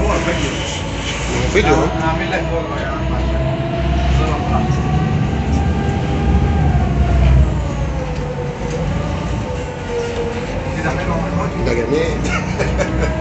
صور فيديو. فيديو. هعمل لك فولو يا عم عشان صورة براحتك. كده عملنا ده جميل.